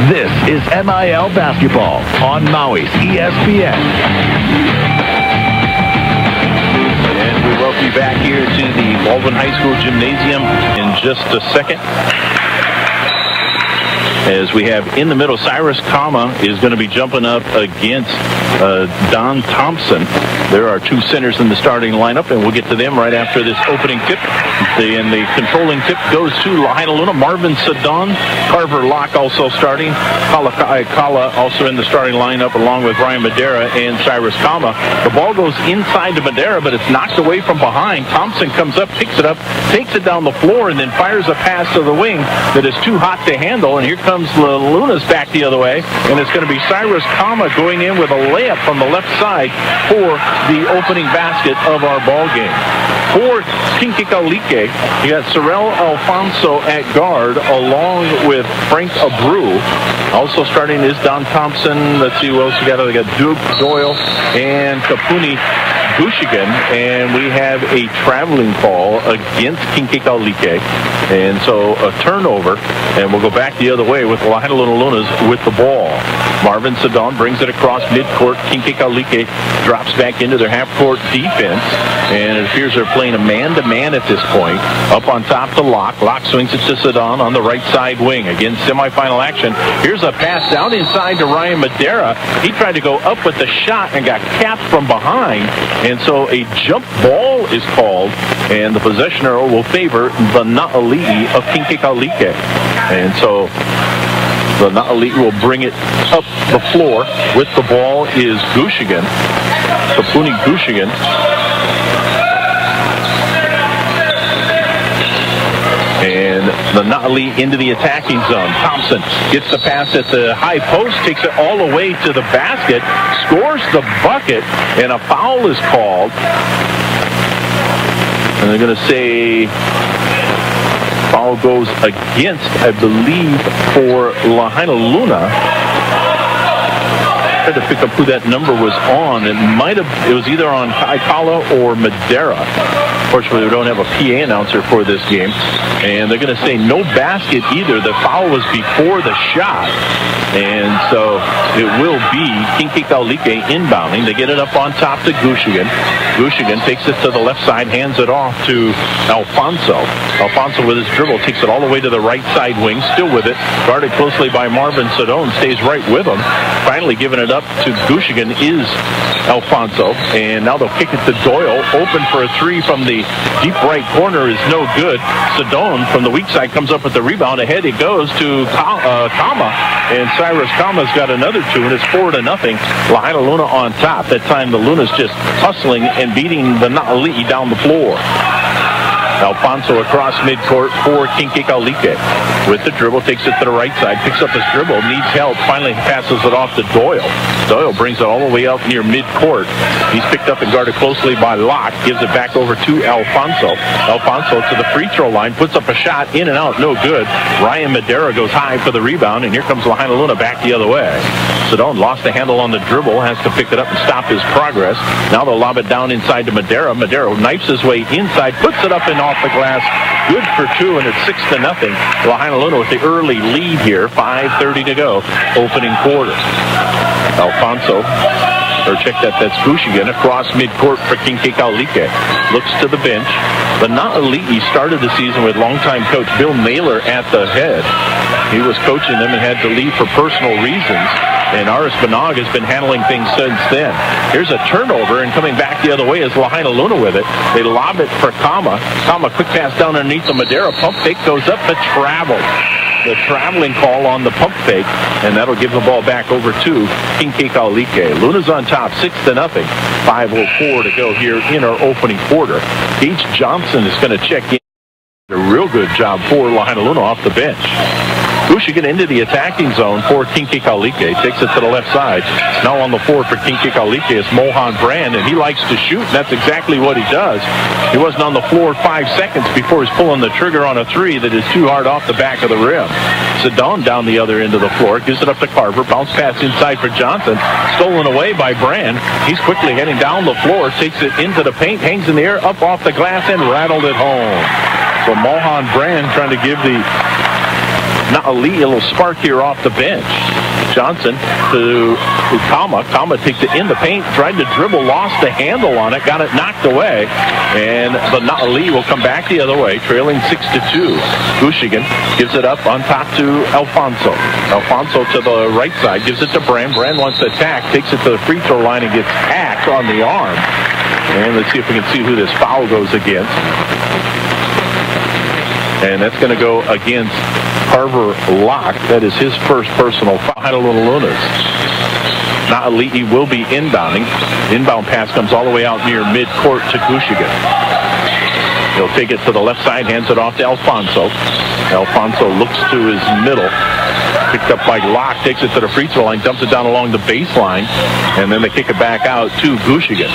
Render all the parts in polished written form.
This is MIL Basketball on Maui's ESPN. And we welcome you back here to the Baldwin High School Gymnasium in just a second. As we have in the middle, Cyrus Kama is going to be jumping up against Don Thompson. There are two centers in the starting lineup, and we'll get to them right after this opening tip. And the controlling tip goes to Lahaina Luna. Marvin Sedon, Carver Locke also starting. Kala also in the starting lineup along with Ryan Madera and Cyrus Kama. The ball goes inside to Madera, but it's knocked away from behind. Thompson comes up, picks it up, takes it down the floor, and then fires a pass to the wing that is too hot to handle. And here comes Luna's back the other way, and it's going to be Cyrus Kama going in with a layup from the left side for the opening basket of our ball game. For Kinkikalike, you got Sorel Alfonso at guard along with Frank Abreu. Also starting is Don Thompson. Let's see who else we got. We got Duke Doyle and Kapuni Gushigan, and we have a traveling call against Kinkikalike. And so a turnover, and we'll go back the other way with Lahaina Lunas with the ball. Marvin Sedon brings it across midcourt. Kinkikalike drops back into their half-court defense, and it appears they're playing a man-to-man at this point. Up on top to Locke. Locke swings it to Sedon on the right side wing. Again, semifinal action. Here's a pass down inside to Ryan Madera. He tried to go up with the shot and got capped from behind, and so a jump ball is called, and the possession arrow will favor the Na'ali'i of Kinkikalike. And so the Na'ali'i will bring it up the floor. With the ball is Gushigan, Kapuni Gushigan. And the Na'ali'i into the attacking zone. Thompson gets the pass at the high post, takes it all the way to the basket, scores the bucket, and a foul is called. And they're going to say foul goes against, I believe, for Lahaina Luna. I tried to pick up who that number was on. It was either on Kaikala or Madera. Fortunately, we don't have a PA announcer for this game. And they're going to say no basket either. The foul was before the shot. And so it will be Kinkikalike inbounding. They get it up on top to Gushigan. Gushigan takes it to the left side, hands it off to Alfonso. Alfonso with his dribble takes it all the way to the right side wing, still with it. Guarded closely by Marvin Sedon, stays right with him. Finally giving it up to Gushigan is Alfonso. And now they'll kick it to Doyle. Open for a three from the deep right corner is no good. Sedon from the weak side comes up with the rebound. Ahead it goes to Kama. And Cyrus Kama's got another two, and it's 4-0. Lahaina Luna on top. That time the Luna's just hustling and beating the Na'ali'i down the floor. Alfonso across midcourt for Kinkikalike. With the dribble, takes it to the right side, picks up his dribble, needs help, finally passes it off to Doyle. Doyle brings it all the way out near midcourt. He's picked up and guarded closely by Locke, gives it back over to Alfonso. Alfonso to the free throw line, puts up a shot, in and out, no good. Ryan Madera goes high for the rebound, and here comes Lahaina Luna back the other way. Sedon lost the handle on the dribble, has to pick it up and stop his progress. Now they'll lob it down inside to Madera. Madera knifes his way inside, puts it up and off the glass. Good for two, and it's 6-0. Lahaina Luna with the early lead here. 5:30 to go. Opening quarter. Alfonso, or check that's Gushigan across midcourt for Kinkikalike. Looks to the bench. The Na'ali'i started the season with longtime coach Bill Naylor at the head. He was coaching them and had to leave for personal reasons. And Aris Banog has been handling things since then. Here's a turnover, and coming back the other way is Lahaina Luna with it. They lob it for Kama. Kama, quick pass down underneath the Madera. Pump fake goes up to travel. The traveling call on the pump fake, and that'll give the ball back over to Kinkikalike. Luna's on top, 6-0. 5:04 to go here in our opening quarter. Gage Johnson is going to check in. A real good job for Lahaina Luna off the bench. Gushigan into the attacking zone for Kinkikalike. Takes it to the left side. Now on the floor for Kinkikalike is Mohan Brand, and he likes to shoot, and that's exactly what he does. He wasn't on the floor 5 seconds before he's pulling the trigger on a three that is too hard off the back of the rim. Sedon down the other end of the floor, gives it up to Carver. Bounce pass inside for Johnson. Stolen away by Brand. He's quickly heading down the floor, takes it into the paint, hangs in the air, up off the glass, and rattled it home. So Mohan Brand trying to give the Na'ali, a little spark here off the bench. Johnson to Kama. Kama takes it in the paint, tried to dribble, lost the handle on it, got it knocked away. And the Na'ali will come back the other way, trailing 6-2. Gushigin gives it up on top to Alfonso. Alfonso to the right side, gives it to Brand. Brand wants to attack, takes it to the free throw line and gets hacked on the arm. And let's see if we can see who this foul goes against. And that's going to go against Carver Locke. That is his first personal foul. Lunas. Na'ali'i will be inbounding. Inbound pass comes all the way out near midcourt to Gushigin. He'll take it to the left side, hands it off to Alfonso. Alfonso looks to his middle. Picked up by Locke, takes it to the free throw line, dumps it down along the baseline, and then they kick it back out to Gushigin.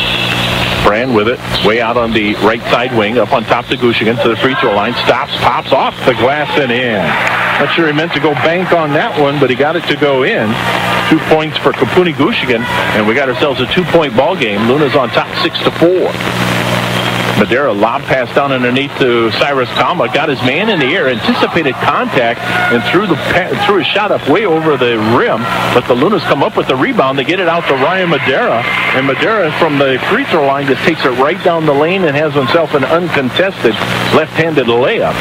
Brand with it, way out on the right side wing, up on top to Gushigin to the free throw line, stops, pops off the glass and in. Not sure he meant to go bank on that one, but he got it to go in. 2 points for Kapuni Gushigin, and we got ourselves a 2-point ball game. Luna's on top 6-4. Madera lob pass down underneath to Cyrus Kama, got his man in the air, anticipated contact, and threw his shot up way over the rim, but the Lunas come up with the rebound. They get it out to Ryan Madera, and Madera from the free throw line just takes it right down the lane and has himself an uncontested left-handed layup.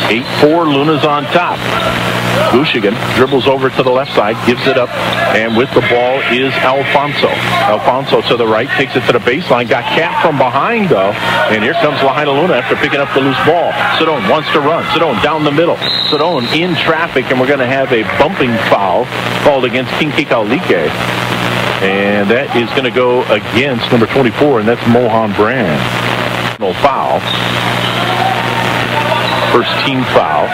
8-4, Lunas on top. Gushigin dribbles over to the left side, gives it up, and with the ball is Alfonso. Alfonso to the right, takes it to the baseline, got capped from behind though, and here comes Lahaina Luna after picking up the loose ball. Sedone wants to run. Sedone down the middle. Sedone in traffic, and we're going to have a bumping foul called against Kinki Kaulike. And that is going to go against number 24, and that's Mohan Brand. No foul. First team foul.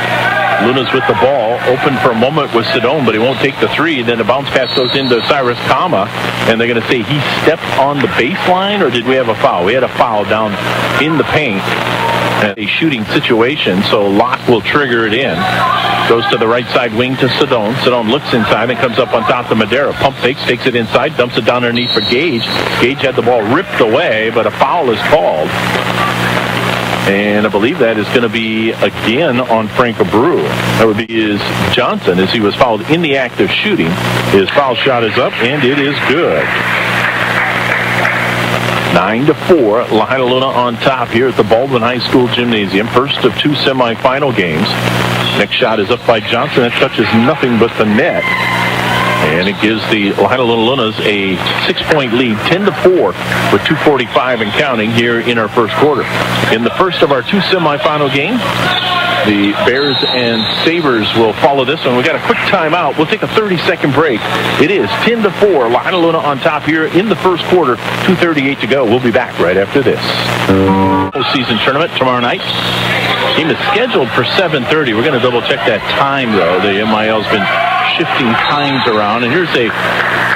Luna's with the ball, open for a moment with Sedone, but he won't take the three. Then the bounce pass goes into Cyrus Kama, and they're going to say he stepped on the baseline, or did we have a foul? We had a foul down in the paint. A shooting situation, so Locke will trigger it in. Goes to the right side wing to Sedone. Sedone looks inside and comes up on top to Madera. Pump fakes, takes it inside, dumps it down underneath for Gage. Gage had the ball ripped away, but a foul is called. And I believe that is going to be again on Frank Abreu. That would be his Johnson, as he was fouled in the act of shooting. His foul shot is up, and it is good. 9-4, Lahaina Luna on top here at the Baldwin High School Gymnasium. First of 2 semifinal games. Next shot is up by Johnson. It touches nothing but the net. And it gives the Lahaina Lunas a 6-point lead, 10-4, with 2:45 and counting here in our first quarter. In the first of our 2 semifinal games, the Bears and Sabres will follow this one. We got a quick timeout. We'll take a 30-second break. It is 10-4, Lahaina Luna on top here in the first quarter. 2:38 to go. We'll be back right after this. Postseason tournament tomorrow night. Game is scheduled for 7:30. We're going to double check that time though. The MIL's been shifting times around, and here's a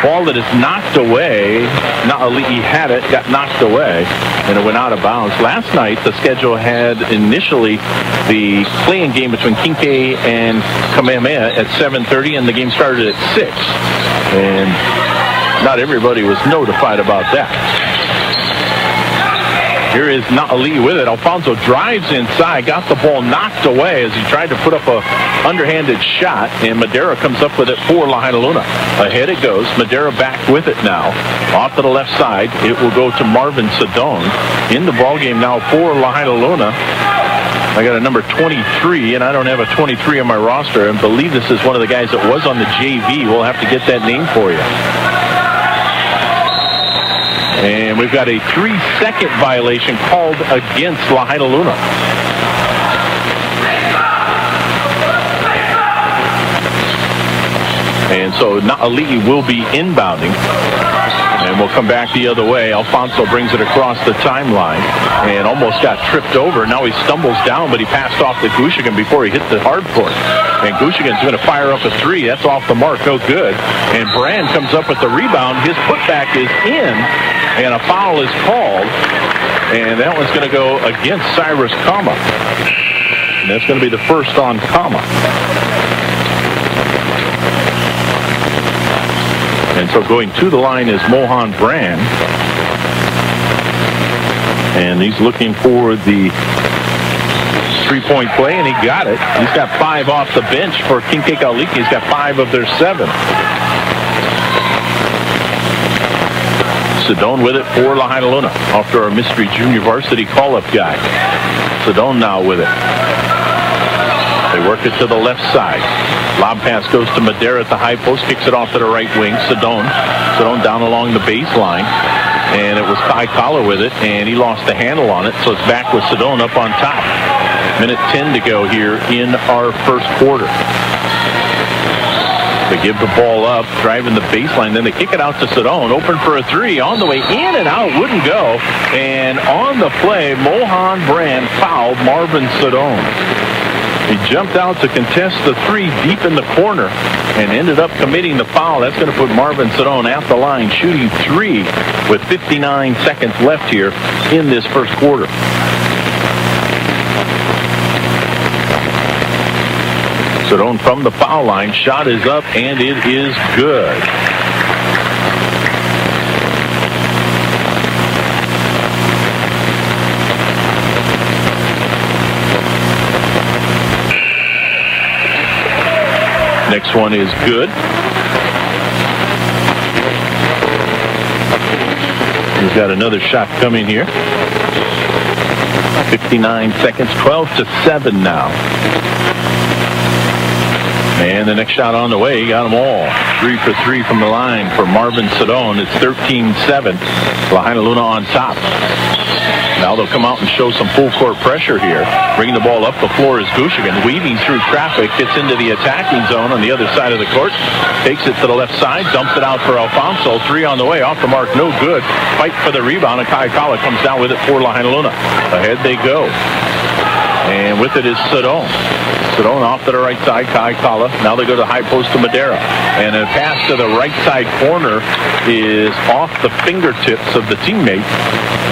ball that is knocked away. Na'ali'i had it, got knocked away, and it went out of bounds. Last night, the schedule had initially the playing game between Kinke and Kamehameha at 7:30, and the game started at 6. And not everybody was notified about that. Here is Na'ali'i with it. Alfonso drives inside, got the ball knocked away as he tried to put up a underhanded shot, and Madera comes up with it for Lahaina Luna. Ahead it goes. Madera back with it now. Off to the left side, it will go to Marvin Sedone. In the ballgame now for Lahaina Luna. I got a number 23, and I don't have a 23 on my roster. I believe this is one of the guys that was on the JV. We'll have to get that name for you. And we've got a 3-second violation called against Lahaina Luna. And so Na'ali'i will be inbounding. And we'll come back the other way. Alfonso brings it across the timeline and almost got tripped over. Now he stumbles down, but he passed off to Gushigin before he hit the hard court. And Gushigin's going to fire up a 3. That's off the mark. No good. And Brand comes up with the rebound. His putback is in, and a foul is called. And that one's going to go against Cyrus Kama. And that's going to be the first on Kama. And so going to the line is Mohan Brand. And he's looking for the Three-point play, and he got it. He's got 5 off the bench for Kincaid-Alike. He's got 5 of their 7. Sedone with it for Lahainaluna after our mystery junior varsity call-up guy. Sedone now with it. They work it to the left side. Lob pass goes to Madera at the high post, kicks it off to the right wing. Sedone down along the baseline. And it was Kai Collar with it, and he lost the handle on it, so it's back with Sedone up on top. Minute 10 to go here in our first quarter. They give the ball up, driving the baseline, then they kick it out to Sedone, open for a 3, on the way in and out, wouldn't go. And on the play, Mohan Brand fouled Marvin Sedone. He jumped out to contest the 3 deep in the corner and ended up committing the foul. That's going to put Marvin Sedone at the line, shooting 3 with 59 seconds left here in this first quarter. Sedone from the foul line. Shot is up, and it is good. Next one is good. He's got another shot coming here. 59 seconds, 12-7 now. And the next shot on the way, he got them all. 3 for 3 from the line for Marvin Sedone. It's 13-7. Lahainaluna on top. Now they'll come out and show some full court pressure here. Bringing the ball up the floor is Gushigan. Weaving through traffic, gets into the attacking zone on the other side of the court. Takes it to the left side, dumps it out for Alfonso. 3 on the way, off the mark, no good. Fight for the rebound, and Kai Kala comes down with it for Lahainaluna. Ahead they go. And with it is Sedone. Sedone off to the right side, Kai Kala. Now they go to the high post to Madera. And a pass to the right side corner is off the fingertips of the teammate.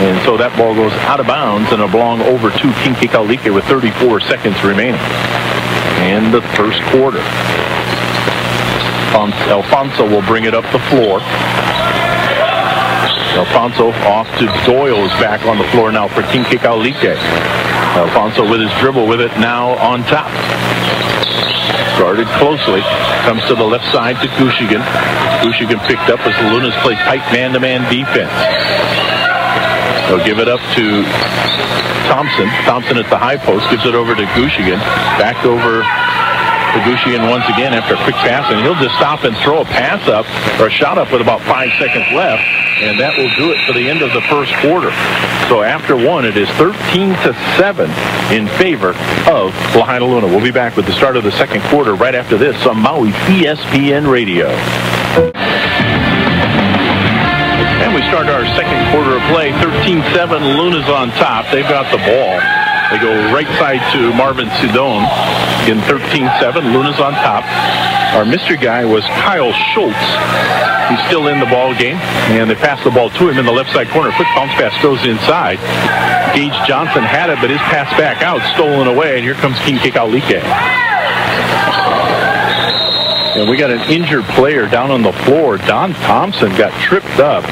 And so that ball goes out of bounds and it'll belong over to Kincaid-Alike with 34 seconds remaining. And the first quarter. Alfonso will bring it up the floor. Alfonso off to Doyle, is back on the floor now for Kincaid-Alike. Alfonso with his dribble with it now on top. Guarded closely. Comes to the left side to Gushigan. Gushigan picked up as the Lunas play tight man-to-man defense. They'll give it up to Thompson. Thompson at the high post gives it over to Gushigan. Back over to Gushigan once again after a quick pass, and he'll just stop and throw a pass up or a shot up with about 5 seconds left, and that will do it for the end of the first quarter. So after one, it is 13-7 in favor of Lahainaluna. We'll be back with the start of the second quarter right after this on Maui ESPN Radio. And we start our second quarter of play. 13-7, Luna's on top. They've got the ball. They go right side to Marvin Sedone. In 13-7, Luna's on top. Our mystery guy was Kyle Schultz. He's still in the ball game, and they pass the ball to him in the left side corner. Quick bounce pass goes inside. Gage Johnson had it, but his pass back out, stolen away, and here comes Kincaid-Alike. And we got an injured player down on the floor. Don Thompson got tripped up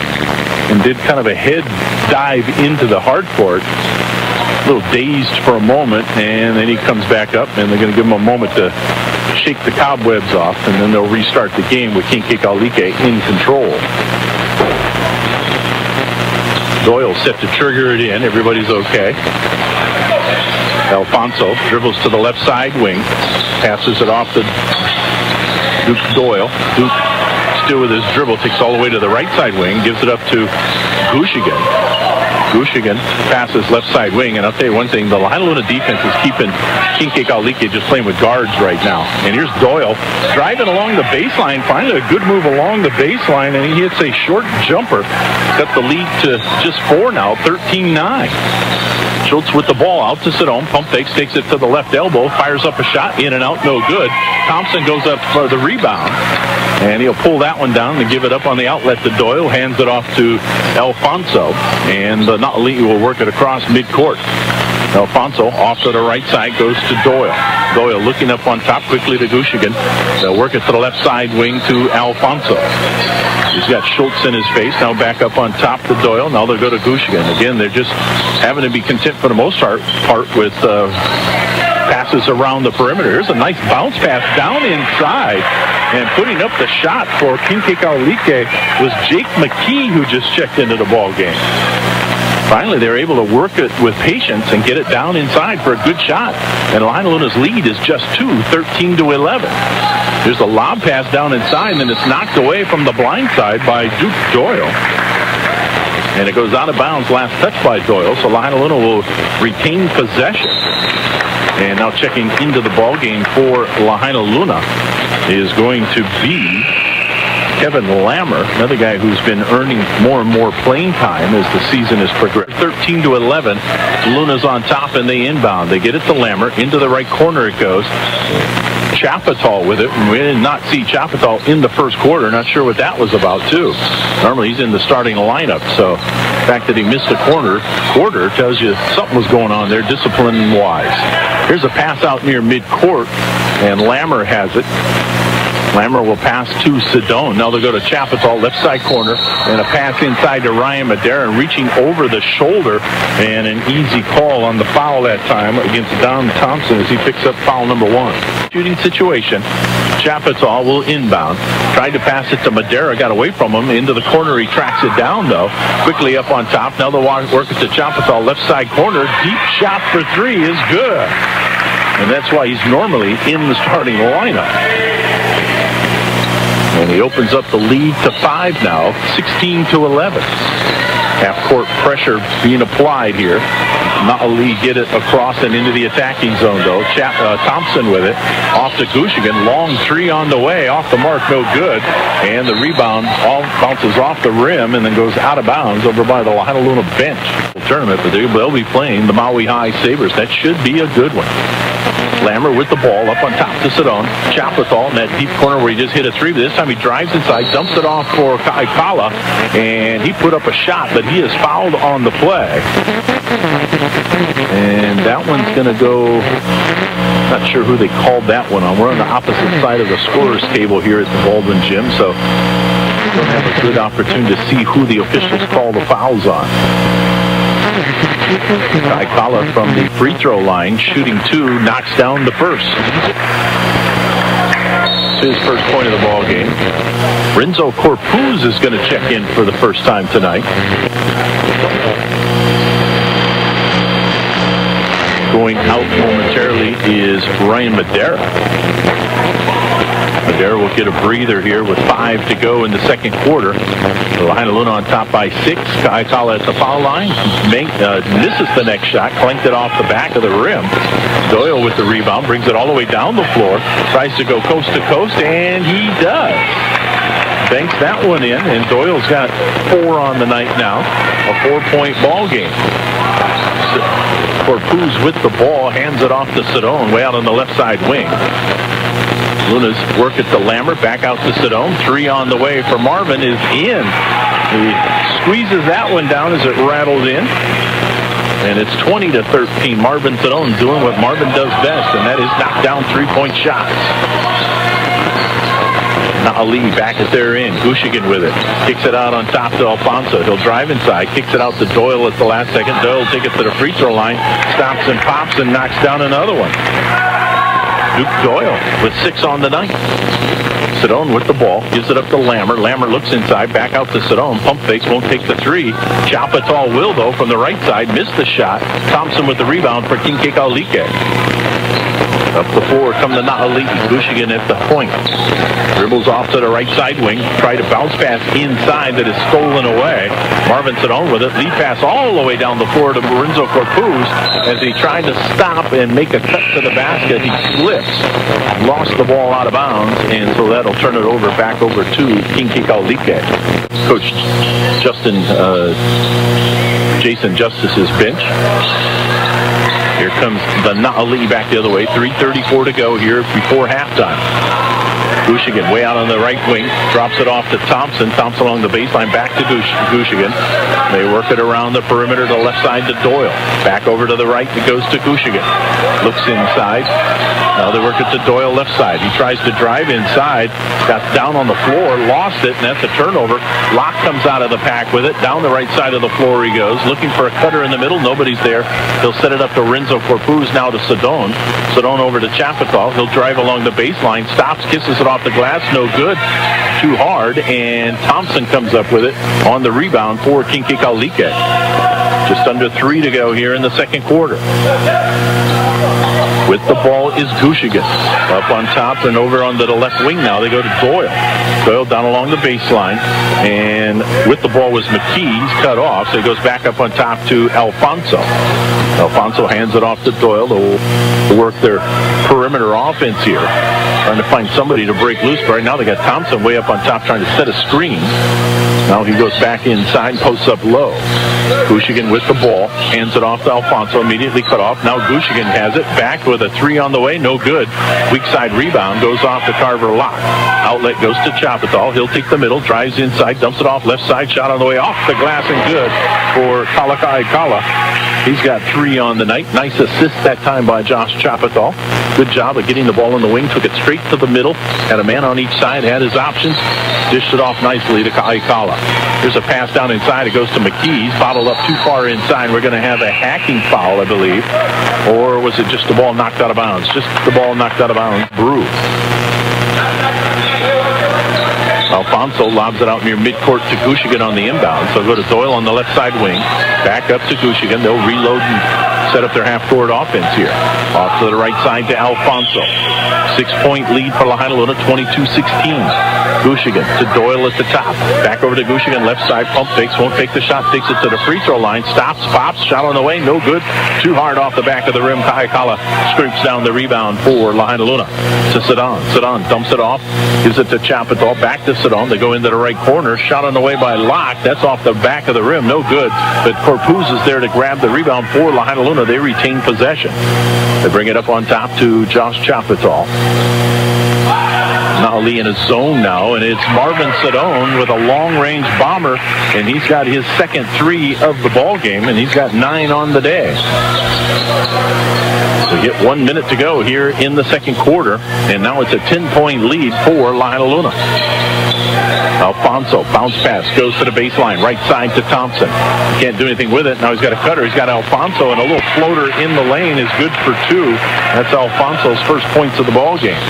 and did kind of a head dive into the hard court. A little dazed for a moment, and then he comes back up, and they're going to give him a moment to shake the cobwebs off, and then they'll restart the game with Kincaid-Alike in control. Doyle set to trigger it in. Everybody's okay. Alfonso dribbles to the left side wing, passes it off to Duke Doyle. Duke still with his dribble, takes all the way to the right side wing, gives it up to Gushigan. Gushigan passes left side wing, and I'll tell you one thing, the Lahainaluna defense is keeping Kincaid-Alike just playing with guards right now. And here's Doyle driving along the baseline, finding a good move along the baseline, and he hits a short jumper. Cut the lead to just 4 now, 13-9. Schultz with the ball out to Sedone. Pump fakes, takes it to the left elbow, fires up a shot, in and out, no good. Thompson goes up for the rebound, and he'll pull that one down and give it up on the outlet to Doyle. Hands it off to Alfonso, and Na'ali'i will work it across midcourt. Alfonso off to the right side, goes to Doyle. Doyle looking up on top quickly to Gushigan. They'll work it to the left side wing to Alfonso. He's got Schultz in his face. Now back up on top to Doyle. Now they'll go to Gushigan. Again, they're just having to be content for the most part with passes around the perimeter. Here's a nice bounce pass down inside. And putting up the shot for Kinkekalike was Jake McKee, who just checked into the ball game. Finally, they're able to work it with patience and get it down inside for a good shot. And Lahainaluna's lead is just 13-11. There's a lob pass down inside, and then it's knocked away from the blind side by Duke Doyle. And it goes out of bounds, last touch by Doyle, so Lahainaluna will retain possession. And now checking into the ball game for Lahainaluna is going to be Kevin Lammer, another guy who's been earning more and more playing time as the season has progressed. 13-11, Luna's on top and they inbound. They get it to Lammer, into the right corner it goes. Chapital with it. We did not see Chapital in the first quarter. Not sure what that was about, too. Normally he's in the starting lineup, so the fact that he missed a quarter tells you something was going on there discipline-wise. Here's a pass out near midcourt, and Lammer has it. Lammer will pass to Sedone. Now they'll go to Chapital, left side corner, and a pass inside to Ryan Madera, reaching over the shoulder, and an easy call on the foul that time against Don Thompson as he picks up foul number 1. Shooting situation. Chapital will inbound. Tried to pass it to Madera, got away from him. Into the corner, he tracks it down, though. Quickly up on top. Now they'll work it to Chapital, left side corner. Deep shot for 3 is good. And that's why he's normally in the starting lineup. And he opens up the lead to 5 now, 16-11. Half-court pressure being applied here. Naali get it across and into the attacking zone, though. Thompson with it. Off to Gushigan. Long 3 on the way. Off the mark, no good. And the rebound bounces off the rim and then goes out of bounds over by the Lahainaluna bench. Tournament, but they'll be playing the Maui High Sabres. That should be a good one. Lammer with the ball up on top to Sedone. Chapital in that deep corner where he just hit a 3. But this time he drives inside, dumps it off for Kaikala, and he put up a shot, but he is fouled on the play. And that one's going to go, not sure who they called that one on. We're on the opposite side of the scorer's table here at the Baldwin Gym, so we don't have a good opportunity to see who the officials call the fouls on. Kaikala from the free throw line, shooting 2, knocks down the first. It's his first point of the ball game. Renzo Corpuz is going to check in for the first time tonight. Going out momentarily is Ryan Madera. Madera will get a breather here with 5 to go in the second quarter. Lahainaluna on top by 6. Kaikala at the foul line. Misses the next shot. Clanked it off the back of the rim. Doyle with the rebound. Brings it all the way down the floor. Tries to go coast to coast, and he does. Banks that one in, and Doyle's got 4 on the night now. A 4-point ball game. Corpuz with the ball. Hands it off to Sedone way out on the left side wing. Luna's work it to Lammer, back out to Sedone. 3 on the way for Marvin is in. He squeezes that one down as it rattles in. And it's 20-13. Marvin Sedone doing what Marvin does best, and that is knock down 3-point shots. Naali back at their end. Gushigan with it. Kicks it out on top to Alfonso. He'll drive inside. Kicks it out to Doyle at the last second. Doyle will take it to the free throw line. Stops and pops and knocks down another one. Duke Doyle with 6 on the night. Sedone with the ball. Gives it up to Lammer. Lammer looks inside. Back out to Sedone. Pump fakes. Won't take the 3. Chapital will, though, from the right side. Missed the shot. Thompson with the rebound for Kinkekalike. Up the floor come the Naali. Gushigan at the point. Dribbles off to the right side wing. Try to bounce pass inside that is stolen away. Marvin Sedone with it. Lead pass all the way down the floor to Renzo Corpuz as he tried to stop and make a cut to the basket. He slips. Lost the ball out of bounds, and so that'll turn it back over to Kinkekalike. Coach Jason Justice's bench. Here comes the Naali back the other way. 3:34 to go here before halftime. Gushigan way out on the right wing, drops it off to Thompson. Thompson along the baseline, back to Gushigan. They work it around the perimeter to the left side to Doyle. Back over to the right, it goes to Gushigan. Looks inside. Now they work it to Doyle left side. He tries to drive inside, got down on the floor, lost it, and that's a turnover. Locke comes out of the pack with it. Down the right side of the floor he goes, looking for a cutter in the middle. Nobody's there. He'll set it up to Renzo Corpuz, now to Sedone. Sedone over to Chapital. He'll drive along the baseline, stops, kisses it off the glass, no good. Too hard, and Thompson comes up with it on the rebound for Kinkikalike. Just under 3 to go here in the second quarter. With the ball is Gushigan. Up on top and over onto the left wing now. They go to Doyle. Doyle down along the baseline. And with the ball was McKee. He's cut off, so he goes back up on top to Alfonso. Alfonso hands it off to Doyle. They'll work their perimeter offense here. Trying to find somebody to break loose. But right now they got Thompson way up on top trying to set a screen. Now he goes back inside, posts up low. Gushigan with the ball, hands it off to Alfonso, immediately cut off. Now Gushigan has it, back with a 3 on the way, no good. Weak side rebound, goes off to Carver Locke. Outlet goes to Chapital. He'll take the middle, drives inside, dumps it off left side, shot on the way, off the glass and good for Kalakaikala. He's got 3 on the night. Nice assist that time by Josh Chapital. Good job of getting the ball in the wing, took it straight to the middle, had a man on each side, had his options, dished it off nicely to Kaikala. Here's a pass down inside. It goes to McKee. He's bottled up too far inside. We're going to have a hacking foul, I believe. Or was it just the ball knocked out of bounds? Just the ball knocked out of bounds. Brew. Alfonso lobs it out near midcourt to Gushigan on the inbound. So go to Doyle on the left side wing. Back up to Gushigan. They'll reload and set up their half-court offense here. Off to the right side to Alfonso. 6-point lead for Lahainaluna, 22-16. Gushigan to Doyle at the top. Back over to Gushigan, left side, pump fakes, won't take the shot, takes it to the free throw line, stops, pops, shot on the way, no good. Too hard off the back of the rim. Kaikala scrapes down the rebound for Lahainaluna to Sedone. Sedone dumps it off, gives it to Chapital, back to Sedone. They go into the right corner, shot on the way by Locke. That's off the back of the rim, no good. But Corpuz is there to grab the rebound for Lahainaluna. They retain possession. They bring it up on top to Josh Chapital. Nali in his zone now, and it's Marvin Sedone with a long-range bomber, and he's got his second 3 of the ball game, and he's got 9 on the day. We get 1 minute to go here in the second quarter, and now it's a 10-point lead for Lahainaluna. Alfonso, bounce pass, goes to the baseline, right side to Thompson. He can't do anything with it. Now he's got a cutter. He's got Alfonso, and a little floater in the lane is good for 2. That's Alfonso's first points of the ball game.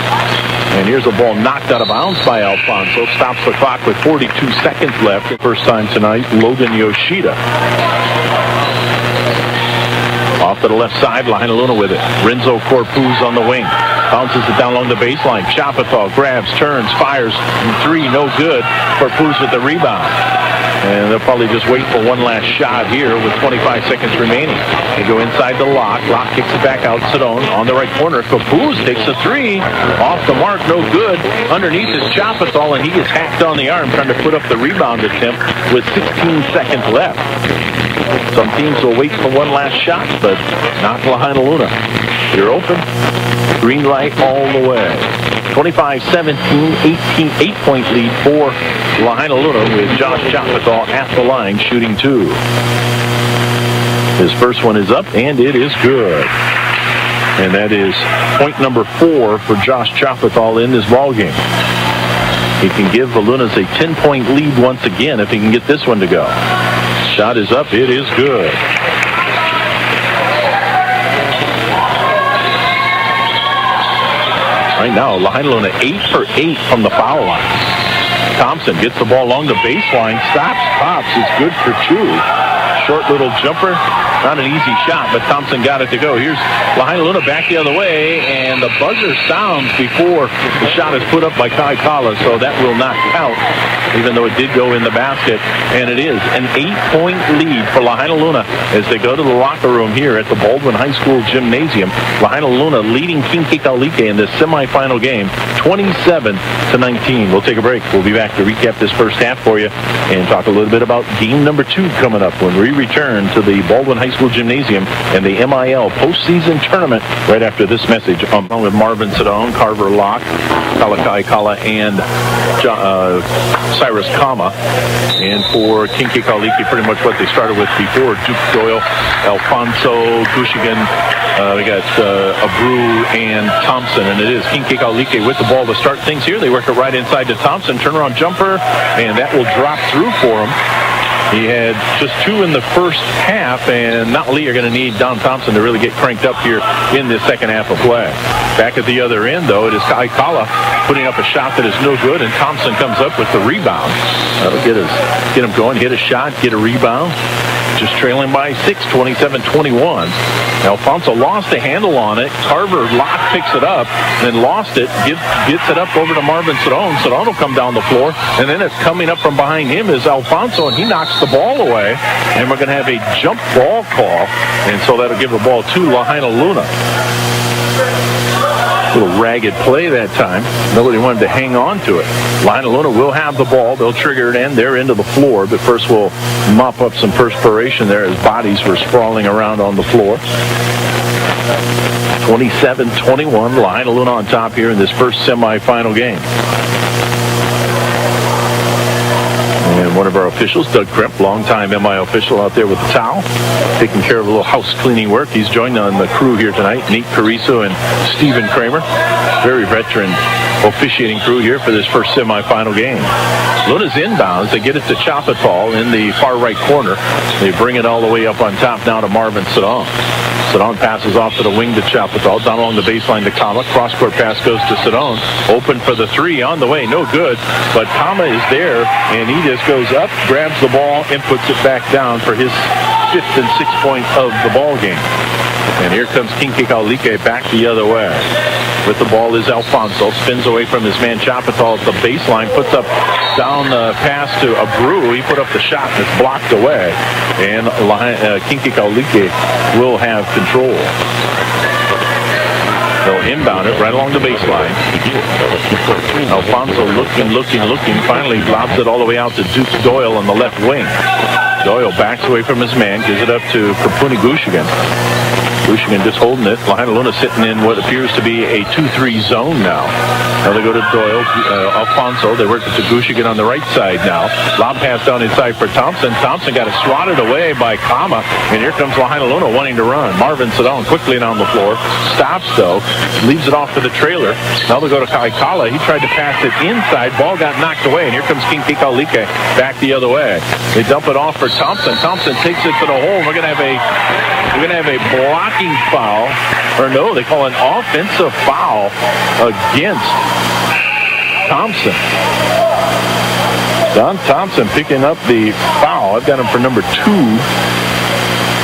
And here's a ball knocked out of bounds by Alfonso. Stops the clock with 42 seconds left. First time tonight, Logan Yoshida. Off to the left side, Lahainaluna with it. Renzo Corpuz on the wing. Bounces it down along the baseline. Chapital grabs, turns, fires. 3, no good. Corpuz with the rebound. And they'll probably just wait for one last shot here with 25 seconds remaining. They go inside the Locke. Locke kicks it back out. Sedone on the right corner. Corpuz takes a 3. Off the mark, no good. Underneath is Chapital, and he gets hacked on the arm trying to put up the rebound attempt with 16 seconds left. Some teams will wait for one last shot, but not Lahainaluna. You're open. Green light all the way. 25-17, 8-point lead for Lahainaluna with Josh Chapital at the line shooting 2. His first one is up, and it is good. And that is point number 4 for Josh Chapital in this ball game. He can give the Lunas a 10-point lead once again if he can get this one to go. Shot is up. It is good. Right now, Lahainaluna 8 for 8 from the foul line. Thompson gets the ball along the baseline, stops, pops, is good for 2. Short little jumper. Not an easy shot, but Thompson got it to go. Here's Lahainaluna back the other way, and the buzzer sounds before the shot is put up by Kaikala, so that will not count, even though it did go in the basket. And it is an 8-point lead for Lahainaluna as they go to the locker room here at the Baldwin High School Gymnasium. Lahainaluna leading Kinkikalike in this semifinal game, 27-19. We'll take a break. We'll be back to recap this first half for you and talk a little bit about game number 2 coming up when we return to the Baldwin High School Gymnasium and the MIL postseason tournament right after this message. Along with Marvin Sedone, Carver Locke, Kalakai Kala, and Cyrus Kama. And for Kinki Kaliki, pretty much what they started with before. Duke Doyle, Alfonso, Gushigan, we got Abreu and Thompson, and it is Kinki Kaliki with the ball to start things here. They work it right inside to Thompson, turnaround jumper, and that will drop through for him. He had just 2 in the first half, and not only are going to need Don Thompson to really get cranked up here in this second half of play. Back at the other end, though, it is Kai Kala putting up a shot that is no good, and Thompson comes up with the rebound. That'll get him going, hit a shot, get a rebound. Just trailing by 6, 27-21. Alfonso lost a handle on it. Carver Locke picks it up, then lost it, gets it up over to Marvin Sedone. Sedone will come down the floor, and then it's coming up from behind him is Alfonso, and he knocks the ball away, and we're going to have a jump ball call, and so that'll give the ball to Lahaina Luna. Little ragged play that time. Nobody wanted to hang on to it. Lahaina Luna will have the ball. They'll trigger it in. They're into the floor, but first we'll mop up some perspiration there as bodies were sprawling around on the floor. 27-21. Lahaina Luna on top here in this first semifinal game. And one of our officials, Doug Kremp, longtime MI official out there with the towel, taking care of a little house cleaning work. He's joined on the crew here tonight, Nate Cariso and Stephen Kramer. Very veteran officiating crew here for this first semifinal game. Luna's inbounds. They get it to Chapatal in the far right corner. They bring it all the way up on top now to Marvin Sedone. Sedone passes off to the wing to Chapatal, down along the baseline to Kama. Cross-court pass goes to Sedone. Open for the 3 on the way. No good, but Kama is there, and he just goes up, grabs the ball, and puts it back down for his 5th and 6th point of the ball game. And here comes Kinki Kalike back the other way. With the ball is Alfonso. Spins away from his man Chapatal at the baseline. Puts up down the pass to Abreu. He put up the shot and it's blocked away. And Kinki Kalike will have control. They'll inbound it right along the baseline. Alfonso looking. Finally lobs it all the way out to Duke Doyle on the left wing. Doyle backs away from his man. Gives it up to Kapuni Gushigan. Gushigan just holding it. Lahaina Luna sitting in what appears to be a 2-3 zone now. Now they go to Doyle, Alfonso. They work it to Gushigan on the right side now. Lob pass down inside for Thompson. Thompson got it swatted away by Kama. And here comes Lahaina Luna wanting to run. Marvin Sedone quickly down the floor. Stops though. Leaves it off to the trailer. Now they go to Kai Kala. He tried to pass it inside. Ball got knocked away. And here comes Kinki Kalike back the other way. They dump it off for Thompson. Thompson takes it to the hole. We're gonna have a blocking foul, or no, they call an offensive foul against Thompson. Don Thompson picking up the foul. I've got him for number 2.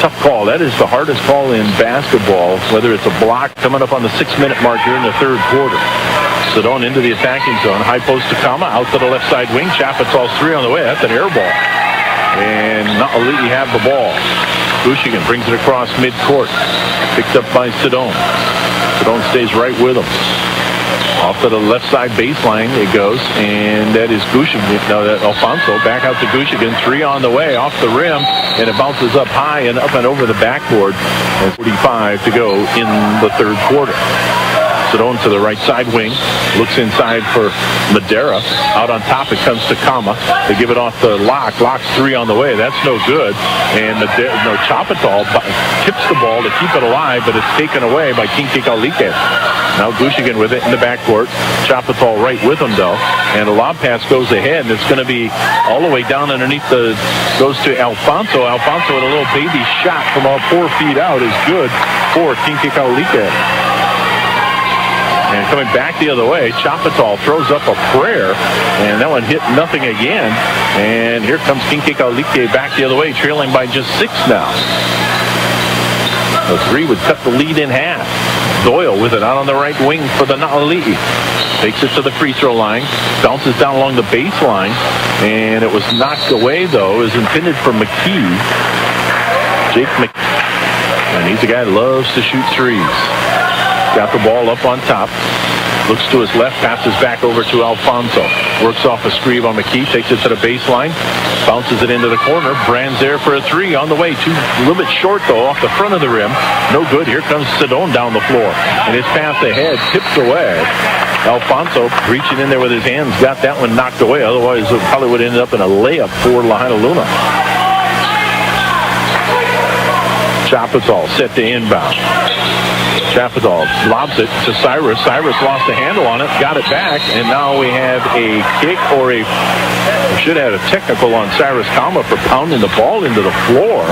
Tough call. That is the hardest call in basketball, whether it's a block coming up on the 6-minute mark here in the 3rd quarter. Sedone into the attacking zone. High post to Kama, out to the left side wing. Chapatal's 3 on the way. That's an air ball. And Na'ali'i have the ball. Gushigan brings it across midcourt. Picked up by Sedone. Sedone stays right with him. Off to the left side baseline it goes, and that is Gushigan. No, that Alfonso back out to Gushigan. 3 on the way, off the rim, and it bounces up high and up and over the backboard. And 45 to go in the 3rd quarter. Sedone to the right side wing. Looks inside for Madera. Out on top it comes to Kama. They give it off to Locke. Locke's 3 on the way. That's no good. And Chapatal tips the ball to keep it alive, but it's taken away by Kinki Kalike. Now Gushigan with it in the backcourt. Chapatal right with him though. And a lob pass goes ahead, and it's going to be all the way down underneath goes to Alfonso. Alfonso with a little baby shot from about 4 feet out is good for Kinki Kalike. And coming back the other way, Chapatal throws up a prayer, and that one hit nothing again. And here comes Kinki Kalike back the other way, trailing by just 6 now. The 3 would cut the lead in half. Doyle with it out on the right wing for the Na'ali'i. Takes it to the free throw line, bounces down along the baseline, and it was knocked away though. It was intended for McKee. Jake McKee. And he's a guy that loves to shoot threes. Got the ball up on top. Looks to his left, passes back over to Alfonso. Works off a screen on McKee, takes it to the baseline, bounces it into the corner. Brand's there for a three on the way. A little bit short, though, off the front of the rim. No good. Here comes Sedone down the floor. And his pass ahead tips away. Alfonso reaching in there with his hands, got that one knocked away. Otherwise, it probably would have ended up in a layup for Lahaina Luna. Chapital set to inbound. Chapital lobs it to Cyrus. Cyrus lost the handle on it, got it back, and now we have a kick or we should have a technical on Cyrus Kama for pounding the ball into the floor.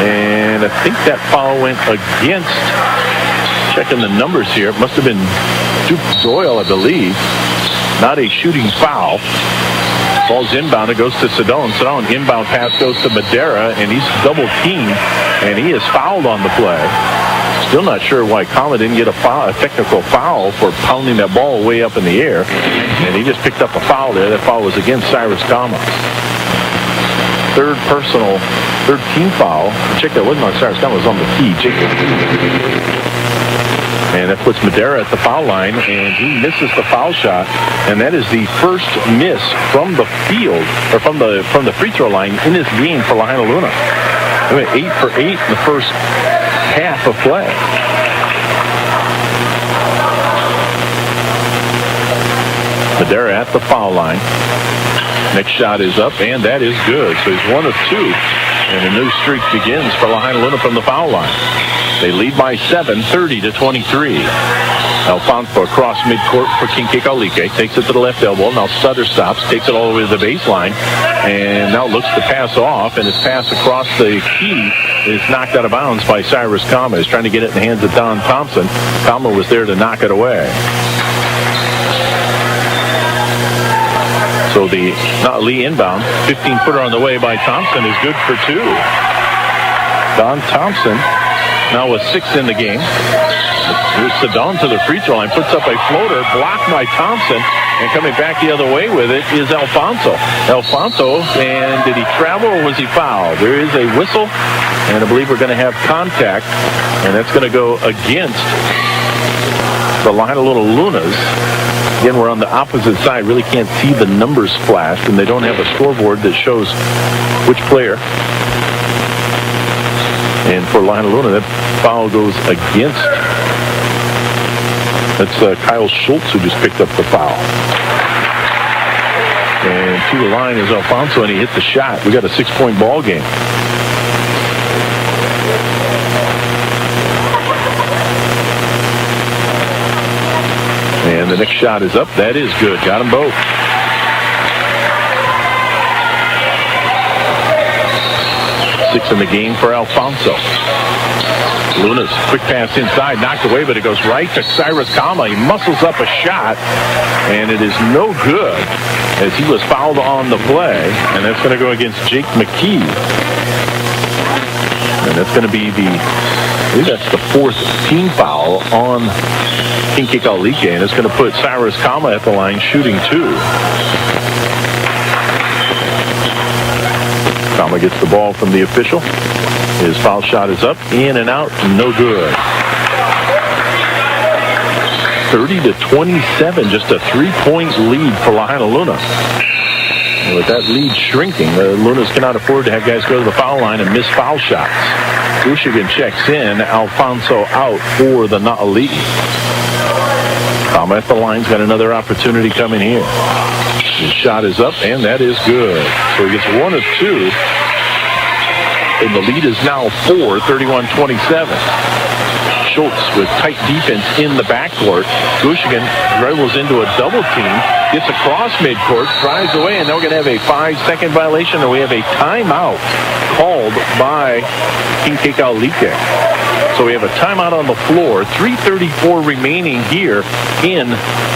And I think that foul went against, checking the numbers here, it must have been Duke Doyle, I believe. Not a shooting foul. Ball's inbound. It goes to Sedone. Sedone, inbound pass goes to Madera, and he's double teamed, and he is fouled on the play. Still not sure why Kama didn't get a technical foul for pounding that ball way up in the air, and he just picked up a foul there. That foul was against Cyrus Kama. Third team foul. Check that wasn't on Cyrus Kama, it was on McKee. And that puts Madera at the foul line, and he misses the foul shot. And that is the first miss from the field, or from the free throw line in this game for Lahaina Luna. They went 8 for 8 in the first half of play. Madera at the foul line. Next shot is up, and that is good. So he's 1 of 2, and a new streak begins for Lahaina Luna from the foul line. They lead by 7, 30-23. Alfonso across midcourt for Kinkikalike. Takes it to the left elbow. Now Sutter stops. Takes it all the way to the baseline. And now looks to pass off. And his pass across the key is knocked out of bounds by Cyrus Kama. He's trying to get it in the hands of Don Thompson. Kama was there to knock it away. So the Lee inbound. 15-footer on the way by Thompson is good for 2. Don Thompson now with 6 in the game. Here's Sedone to the free throw line, puts up a floater, blocked by Thompson, and coming back the other way with it is Alfonso. And did he travel or was he fouled? There is a whistle, and I believe we're going to have contact, and that's going to go against the Lahaina Lunas. Again, we're on the opposite side, really can't see the numbers flashed, and they don't have a scoreboard that shows which player. And for Lahaina Luna, that foul goes against. That's Kyle Schultz who just picked up the foul. And to the line is Alfonso, and he hit the shot. We got a 6-point ball game. And the next shot is up. That is good. Got them both. Six in the game for Alfonso. Luna's quick pass inside, knocked away, but it goes right to Cyrus Kama. He muscles up a shot, and it is no good as he was fouled on the play, and that's going to go against Jake McKee. And that's going to be I believe that's the 4th team foul on Kinkikalike, and it's going to put Cyrus Kama at the line shooting 2. Kama gets the ball from the official. His foul shot is up, in and out, no good. 30-27, just a 3-point lead for Lahaina Luna. And with that lead shrinking, the Lunas cannot afford to have guys go to the foul line and miss foul shots. Michigan checks in, Alfonso out for the Na'ali'i. Kama at the line's got another opportunity coming here. His shot is up, and that is good. So he gets 1 of 2. And the lead is now 4, 31-27. Schultz with tight defense in the backcourt. Michigan dribbles into a double team, gets across midcourt, drives away, and now we're going to have a 5-second violation, and we have a timeout called by Kinkikalike. So we have a timeout on the floor. 3:34 remaining here in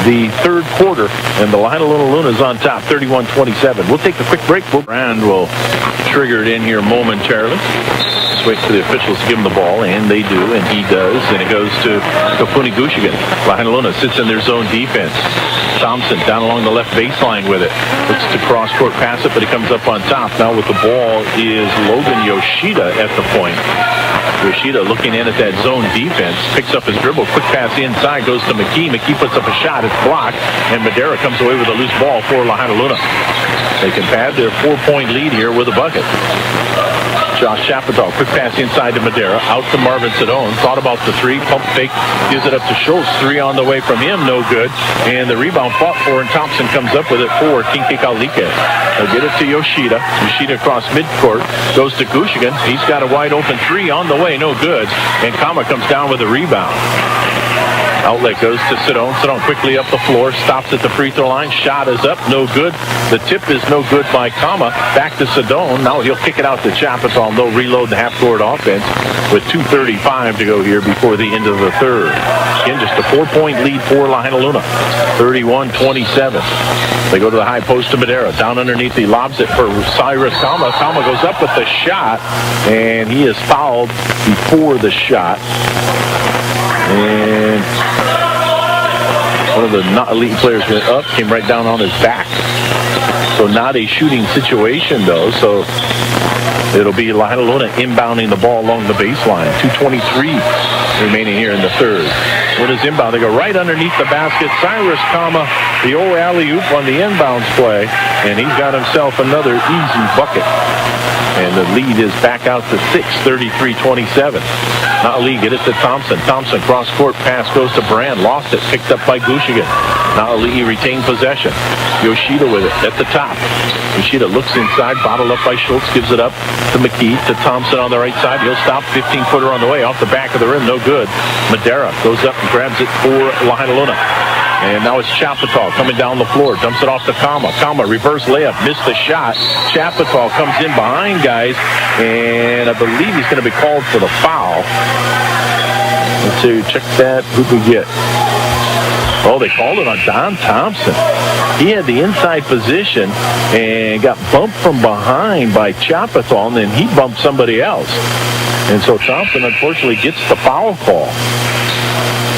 the third quarter, and the Lahaina Luna's on top, 31-27. We'll take a quick break. Brand will trigger it in here momentarily. Just wait for the officials to give him the ball, and they do, and he does, and it goes to Kapuni Gushigan. Lahaina Luna sits in their zone defense. Thompson down along the left baseline with it. Looks to cross-court pass it, but he comes up on top. Now with the ball is Logan Yoshida at the point. Yoshida looking in at that zone defense, picks up his dribble, quick pass inside, goes to McKee. McKee puts up a shot, it's blocked, and Madera comes away with a loose ball for Lahaina Luna. They can pad their 4-point lead here with a bucket. Josh Chapital, quick pass inside to Madera, out to Marvin Sedone, thought about the three, pump fake, gives it up to Schultz, three on the way from him, no good, and the rebound fought for, and Thompson comes up with it for Kinki Kaulike. They'll get it to Yoshida. Yoshida across midcourt, goes to Gushigan. He's got a wide open three on the way, no good, and Kama comes down with a rebound. Outlet goes to Sedone. Sedone quickly up the floor, stops at the free throw line. Shot is up, no good. The tip is no good by Kama. Back to Sedone. Now he'll kick it out to Chapital. They'll reload the half-court offense with 2:35 to go here before the end of the third. Again, just a 4-point lead for Lahaina Luna. 31-27. They go to the high post to Madera. Down underneath, he lobs it for Cyrus Kama. Kama goes up with the shot, and he is fouled before the shot. And one of the not elite players went up, came right down on his back. So not a shooting situation, though. So it'll be Lahaina Luna inbounding the ball along the baseline. 2:23 remaining here in the third. When it's inbound, they go right underneath the basket. Cyrus Kama, the old alley-oop on the inbounds play, and he's got himself another easy bucket. And the lead is back out to 6, 33-27. Naali get it to Thompson. Thompson cross-court pass goes to Brand. Lost it. Picked up by Gushigan. Naali retained possession. Yoshida with it at the top. Yoshida looks inside. Bottled up by Schultz. Gives it up to McKee. To Thompson on the right side. He'll stop. 15-footer on the way. Off the back of the rim. No good. Madera goes up and grabs it for Lahaina Luna. And now it's Chapital coming down the floor. Dumps it off to Kama. Kama, reverse layup. Missed the shot. Chapital comes in behind guys. And I believe he's going to be called for the foul. Let's see. Check that. Who'd we get? Oh, they called it on Don Thompson. He had the inside position and got bumped from behind by Chapital. And then he bumped somebody else. And so Thompson, unfortunately, gets the foul call.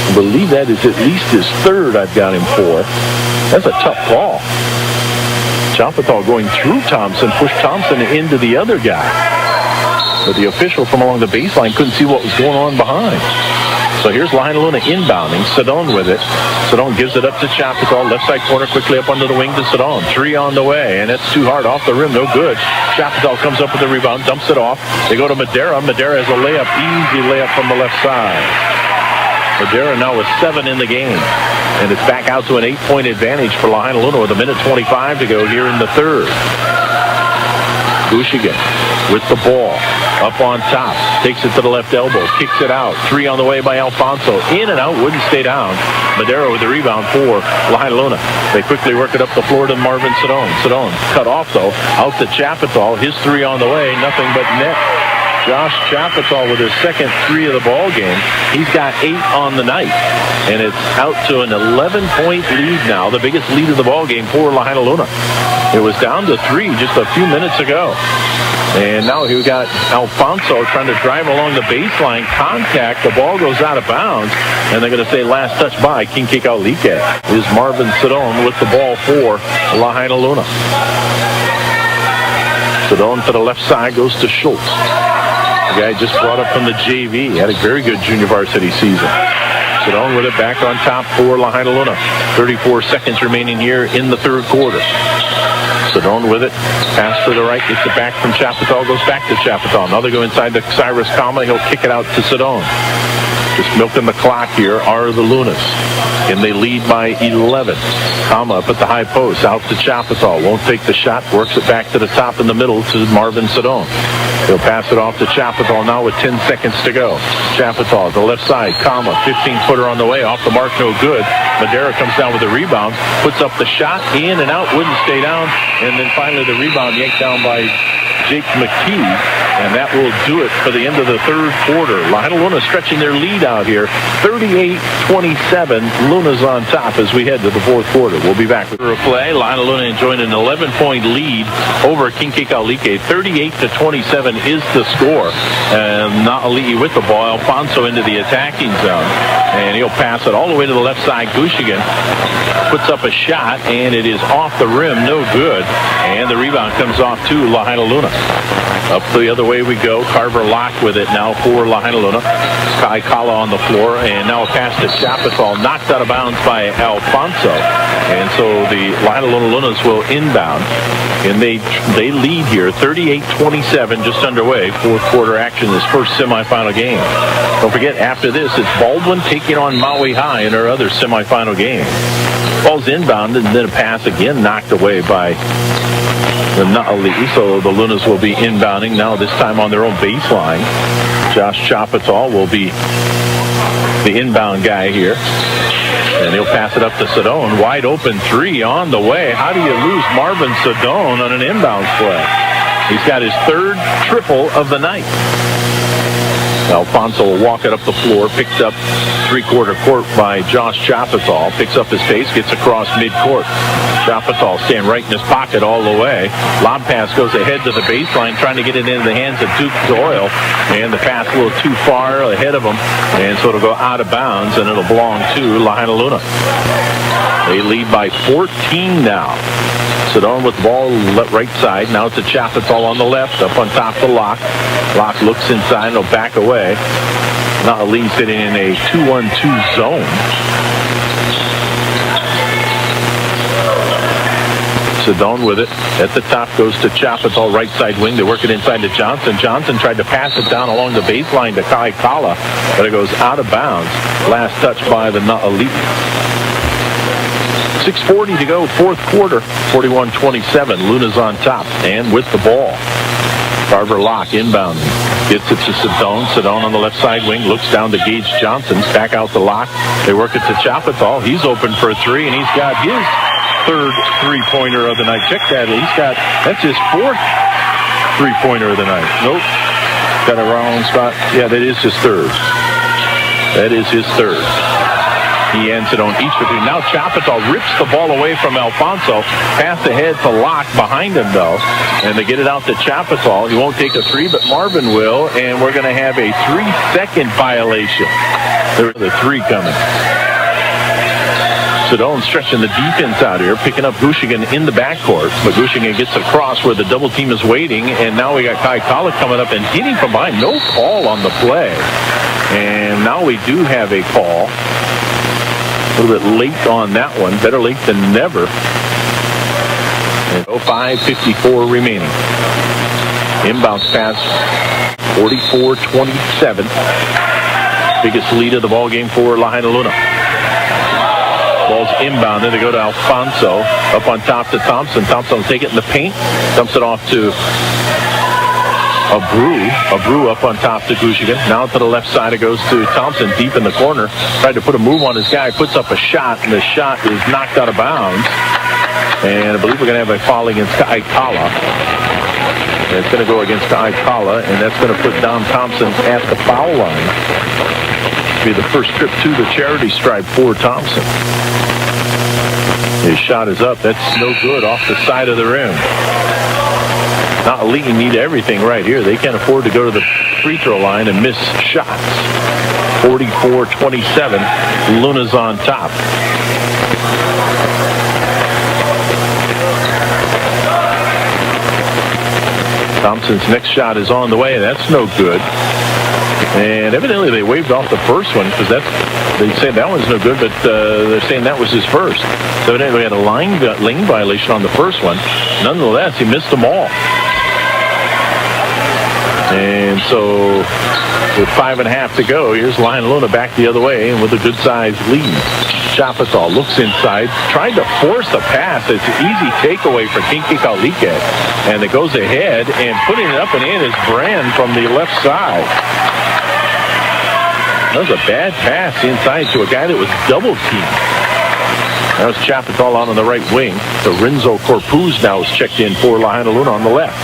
I believe that is at least his third I've got him for. That's a tough call. Chapital going through Thompson, pushed Thompson into the other guy. But the official from along the baseline couldn't see what was going on behind. So here's Lahaina Luna inbounding. Sedone with it. Sedone gives it up to Chapital. Left side corner quickly up under the wing to Sedone. Three on the way, and it's too hard off the rim. No good. Chapital comes up with the rebound, dumps it off. They go to Madera. Madera has a layup, easy layup from the left side. Madera now with 7 in the game. And it's back out to an 8-point advantage for Lahaina Luna with 1:25 to go here in the third. Gushigan with the ball. Up on top. Takes it to the left elbow. Kicks it out. 3 on the way by Alfonso. In and out. Wouldn't stay down. Madera with the rebound for Lahaina Luna. They quickly work it up the floor to Marvin Sedone. Sedone cut off, though. Out to Chapital. His 3 on the way. Nothing but net. Josh Chapital with his second 3 of the ball game. He's got 8 on the night. And it's out to an 11-point lead now, the biggest lead of the ball game for Lahaina Luna. It was down to 3 just a few minutes ago. And now here we got Alfonso trying to drive along the baseline. Contact. The ball goes out of bounds. And they're going to say last touch by Kinki Kaulike. Is Marvin Sedone with the ball for Lahaina Luna. Sedone to the left side goes to Schultz. The guy just brought up from the JV. Had a very good junior varsity season. Sedone with it back on top for Lahaina Luna. 34 seconds remaining here in the third quarter. Sedone with it. Pass to the right. Gets it back from Chapital. Goes back to Chapital. Now they go inside to Cyrus Kama. He'll kick it out to Sedone. Just milking the clock here are the Lunas. And they lead by 11. Kama up at the high post. Out to Chapital. Won't take the shot. Works it back to the top in the middle to Marvin Sedone. He'll pass it off to Chapital now with 10 seconds to go. Chapital, the left side. Kama, 15-footer on the way. Off the mark, no good. Madera comes down with a rebound. Puts up the shot. In and out. Wouldn't stay down. And then finally the rebound yanked down by Jake McKee. And that will do it for the end of the third quarter. Lahaina Luna stretching their lead out here. 38-27. Luna's on top as we head to the fourth quarter. We'll be back with a play. Lahaina Luna enjoying an 11-point lead over Kinki Kaulike. 38-27 is the score. And Naali'i with the ball. Alfonso into the attacking zone. And he'll pass it all the way to the left side. Gushigan puts up a shot, and it is off the rim. No good. And the rebound comes off to Lahaina Luna. Up the other way we go. Carver Locke with it now for Lahaina Luna. Kai Kala on the floor, and now a pass to Chapital, knocked out of bounds by Alfonso. And so the Lahaina Lunas will inbound. And they lead here, 38-27, just underway. Fourth quarter action, this first semifinal game. Don't forget, after this, it's Baldwin taking on Maui High in our other semifinal game. Ball's inbound, and then a pass again knocked away by the Na'ali'i. So the Lunas will be inbounding now, this time on their own baseline. Josh Chapital will be the inbound guy here. And he'll pass it up to Sedone. Wide open three on the way. How do you lose Marvin Sedone on an inbound play? He's got his third triple of the night. Alfonso will walk it up the floor, picked up three-quarter court by Josh Chapital, picks up his pace, gets across midcourt. Chapital staying right in his pocket all the way. Lob pass goes ahead to the baseline, trying to get it into the hands of Duke Doyle, and the pass a little too far ahead of him, and so it'll go out of bounds, and it'll belong to Lahaina Luna. They lead by 14 now. Sedone with the ball right side. Now to Chapital on the left, up on top of Locke. Locke looks inside and will back away. Na'ali'i sitting in a 2-1-2 zone. Sedone with it. At the top goes to Chapital, right side wing. They work it inside to Johnson. Johnson tried to pass it down along the baseline to Kai Kala, but it goes out of bounds. Last touch by the Na'ali'i. 6:40 to go, fourth quarter. 41-27. Luna's on top and with the ball. Carver Locke inbound. Gets it to Sedone. Sedone on the left side wing. Looks down to Gage Johnson. Back out to Locke. They work it to Chapital. He's open for a three, and he's got his third three-pointer of the night. Check that. That's his fourth three-pointer of the night. Nope. Got a wrong spot. Yeah, that is his third. That is his third. He ends it on each of them. Now Chapital rips the ball away from Alfonso. Pass ahead to Locke behind him, though. And they get it out to Chapital. He won't take a three, but Marvin will. And we're going to have a 3-second violation. There's the three coming. Sedone stretching the defense out here, picking up Gushigan in the backcourt. But Gushigan gets across where the double team is waiting. And now we got Kai Kala coming up and hitting from behind. No call on the play. And now we do have a call. A little bit late on that one. Better late than never. And 5:54 remaining. Inbounds pass, 44-27. Biggest lead of the ball game for Lahaina Luna. Ball's inbound. Then they go to Alfonso. Up on top to Thompson. Thompson will take it in the paint. Dumps it off to A brew up on top to Gushigan. Now to the left side it goes to Thompson deep in the corner. Tried to put a move on his guy. Puts up a shot, and the shot is knocked out of bounds. And I believe we're going to have a foul against Kai Kala. And it's going to go against Kai Kala, and that's going to put Don Thompson at the foul line. Be the first trip to the charity stripe for Thompson. His shot is up. That's no good off the side of the rim. Na'ali'i need everything right here. They can't afford to go to the free throw line and miss shots. 44-27. Luna's on top. Thompson's next shot is on the way. That's no good. And evidently they waved off the first one because they say that one's no good, but they're saying that was his first. So evidently we had a lane violation on the first one. Nonetheless, he missed them all. And so with 5.5 to go, here's Lahaina Luna back the other way and with a good-sized lead. Chapital looks inside, tried to force a pass. It's an easy takeaway for Kinki Kaulike. And it goes ahead, and putting it up and in is Brand from the left side. That was a bad pass inside to a guy that was double-teamed. That was Chapital out on the right wing. So Renzo Corpuz now is checked in for Lahaina Luna on the left.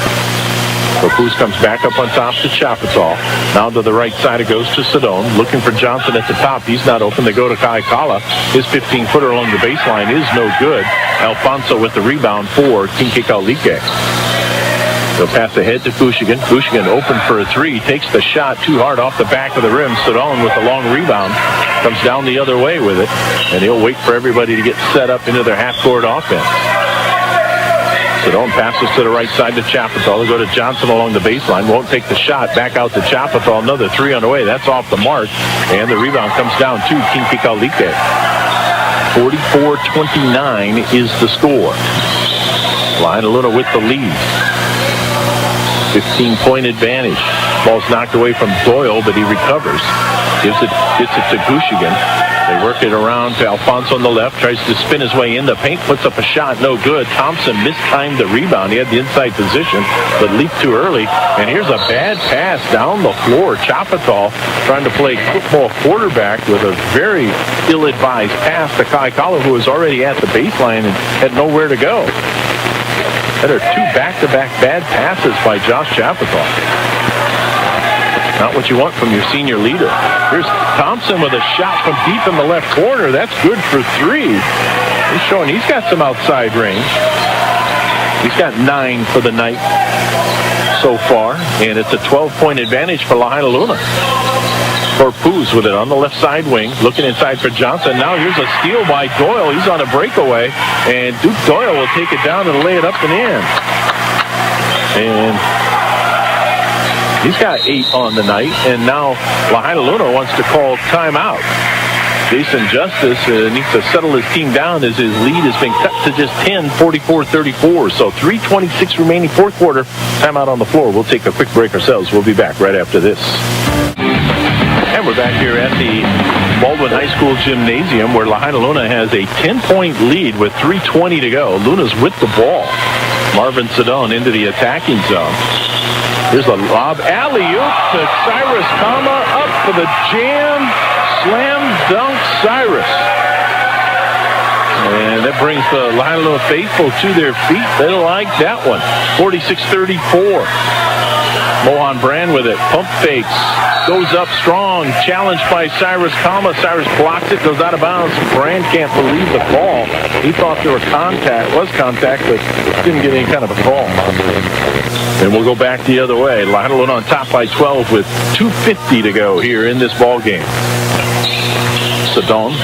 Corpuz comes back up on top to Chapital. Now to the right side it goes to Sedone. Looking for Johnson at the top. He's not open. They go to Kai Kala. His 15-footer along the baseline is no good. Alfonso with the rebound for Kinki Kaulike. They'll pass ahead to Gushigan. Gushigan open for a three. Takes the shot too hard off the back of the rim. Sedone with the long rebound. Comes down the other way with it. And he'll wait for everybody to get set up into their half-court offense. Sedone passes to the right side to Chapital. They'll go to Johnson along the baseline. Won't take the shot. Back out to Chapital. Another three on the way. That's off the mark. And the rebound comes down to Kinky Kalike. 44-29 is the score. Lahainaluna with the lead. 15-point advantage. Ball's knocked away from Doyle, but he recovers. Gets it to Gushigan. They work it around to Alfonso on the left. Tries to spin his way in the paint. Puts up a shot. No good. Thompson mistimed the rebound. He had the inside position, but leaped too early. And here's a bad pass down the floor. Chapital trying to play football quarterback with a very ill-advised pass to Kai Kala, who was already at the baseline and had nowhere to go. That are two back-to-back bad passes by Josh Chapital. Not what you want from your senior leader. Here's Thompson with a shot from deep in the left corner. That's good for three. He's showing he's got some outside range. He's got 9 for the night so far, and it's a 12-point advantage for Lahainaluna. Corpuz with it on the left side wing, looking inside for Johnson. Now here's a steal by Doyle. He's on a breakaway, and Duke Doyle will take it down and lay it up and in. And he's got 8 on the night, and now Lahainaluna wants to call timeout. Jason Justice needs to settle his team down as his lead has been cut to just 10, 44-34. So 3:26 remaining, fourth quarter. Timeout on the floor. We'll take a quick break ourselves. We'll be back right after this. And we're back here at the Baldwin High School Gymnasium, where Lahainaluna has a 10-point lead with 3:20 to go. Luna's with the ball. Marvin Sedone into the attacking zone. Here's a lob alley-oop to Cyrus Kama, up for the jam. Slam dunk Cyrus. And that brings the Lahainaluna faithful to their feet. They like that one. 46-34. Mohan Brand with it. Pump fakes. Goes up strong. Challenged by Cyrus Kama. Cyrus blocks it. Goes out of bounds. Brand can't believe the call. He thought there was contact, but didn't get any kind of a call. And we'll go back the other way. Lahainaluna on top by 12 with 2:50 to go here in this ball game. Sedone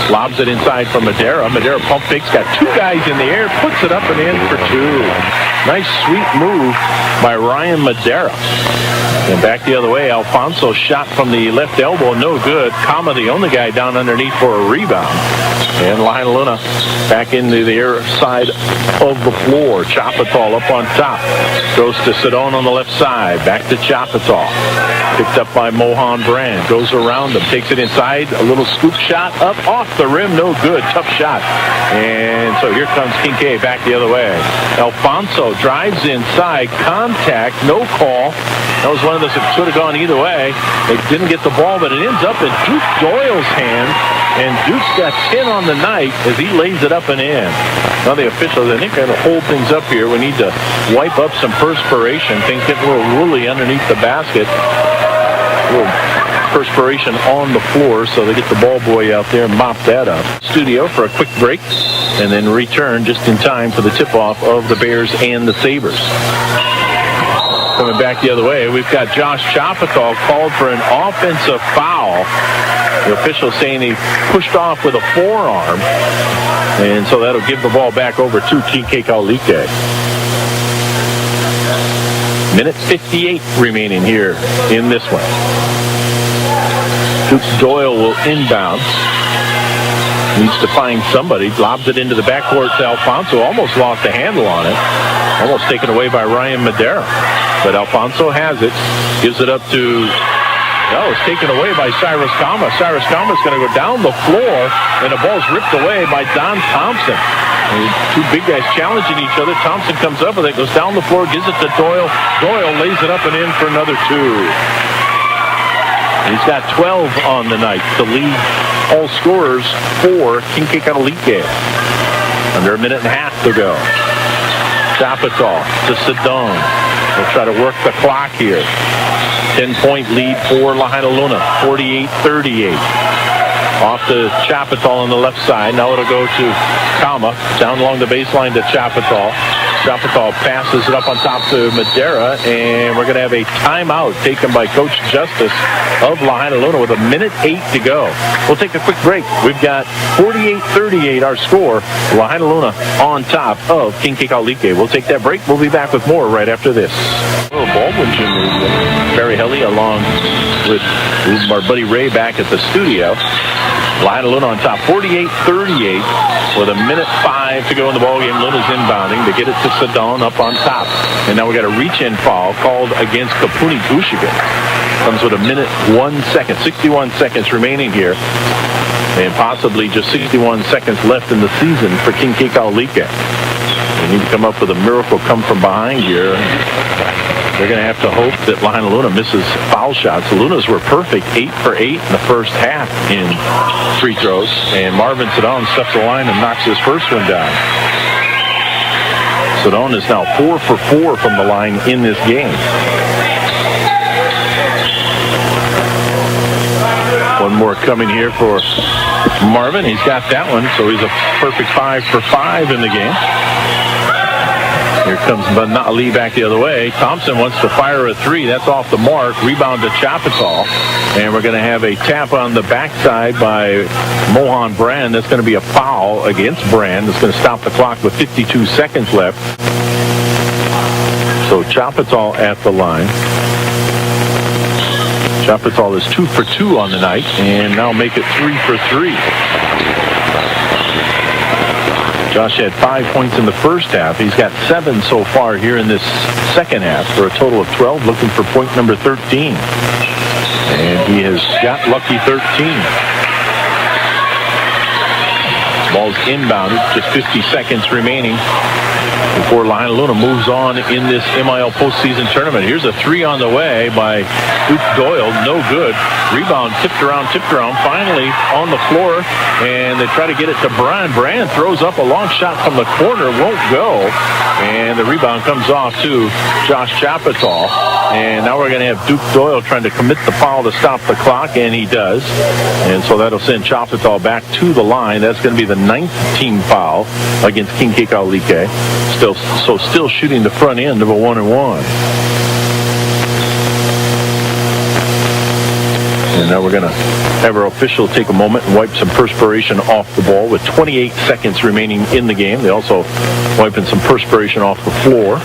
lobs it inside for Madera. Madera pump fakes, got 2 guys in the air, puts it up and in for 2. Nice sweet move by Ryan Madera. And back the other way, Alfonso shot from the left elbow, no good. Kama, the only guy down underneath for a rebound. And Lahainaluna back into the air side of the floor. Chapital up on top. Goes to Sedone on the left side. Back to Chapital. Picked up by Mohan Brand. Goes around him. Takes it inside. A little scoop shot up off the rim. No good. Tough shot. And so here comes Kincaid back the other way. Alfonso drives inside. Contact. No call. That was one of those that could have gone either way. They didn't get the ball, but it ends up in Duke Doyle's hand. And Duke's got 10 on the night as he lays it up and in. Now the officials, I think, are going to hold things up here. We need to wipe up some perspiration. Things get a little woolly underneath the basket. A little perspiration on the floor, so they get the ball boy out there and mop that up. Studio for a quick break, and then return just in time for the tip-off of the Bears and the Sabres. Coming back the other way, we've got Josh Chapital called for an offensive foul. The official saying he pushed off with a forearm. And so that'll give the ball back over to TK Kaulike. Minute 58 remaining here in this one. Duke Doyle will inbound. Needs to find somebody. Lobs it into the backcourt to Alfonso. Almost lost the handle on it. Almost taken away by Ryan Madera. But Alfonso has it. Gives it up to... No, it's taken away by Cyrus Kama. Cyrus Kama is going to go down the floor, and the ball's ripped away by Don Thompson. And 2 big guys challenging each other. Thompson comes up with it, goes down the floor, gives it to Doyle. Doyle lays it up and in for another 2. And he's got 12 on the night to lead all scorers for Kinky Kaulike. Under a minute and a half to go. Chapital to Sedone. We'll try to work the clock here. 10-point lead for Lahainaluna, 48-38. Off to Chapital on the left side. Now it'll go to Kama. Down along the baseline to Chapital. Chapatol passes it up on top to Madera, and we're going to have a timeout taken by Coach Justice of Lahaina Luna with 1:08 to go. We'll take a quick break. We've got 48-38 our score. Lahaina Luna on top of Kinkekalike. We'll take that break. We'll be back with more right after this. Baldwin Jr. Barry Helly along with our buddy Ray back at the studio. Lahaina Luna on top 48-38 with 1:05 to go in the ballgame. Luna's inbounding to get it to Sedon up on top. And now we got a reach-in foul called against Kapuni Gushigan. Comes with 1:01, 61 seconds remaining here. And possibly just 61 seconds left in the season for Kinkekalike. They need to come up with a miracle come from behind here. They're going to have to hope that Lahaina Luna misses foul shots. The Lunas were perfect, 8 for 8 in the first half in free throws. And Marvin Sedon steps the line and knocks his first one down. Sedon is now 4 for 4 from the line in this game. One more coming here for Marvin. He's got that one, so he's a perfect 5 for 5 in the game. Here comes Ali back the other way. Thompson wants to fire a three. That's off the mark. Rebound to Chapatol. And we're going to have a tap on the backside by Mohan Brand. That's going to be a foul against Brand. That's going to stop the clock with 52 seconds left. So Chapatol at the line. Chapatol is 2 for 2 on the night. And now make it 3 for 3. Josh had 5 points in the first half. He's got 7 so far here in this second half for a total of 12, looking for point number 13. And he has got lucky 13. Ball's inbounded, just 50 seconds remaining before Lahaina Luna moves on in this MIL postseason tournament. Here's a three on the way by Duke Doyle. No good. Rebound tipped around. Finally on the floor, and they try to get it to Brand. Brand throws up a long shot from the corner. Won't go. And the rebound comes off to Josh Chapatol. And now we're going to have Duke Doyle trying to commit the foul to stop the clock, and he does. And so that'll send Chapatol back to the line. That's going to be the 9th team foul against Kinkekalike. Still shooting the front end of a 1-and-1. And now we're going to have our official take a moment and wipe some perspiration off the ball with 28 seconds remaining in the game. They also wiping some perspiration off the floor.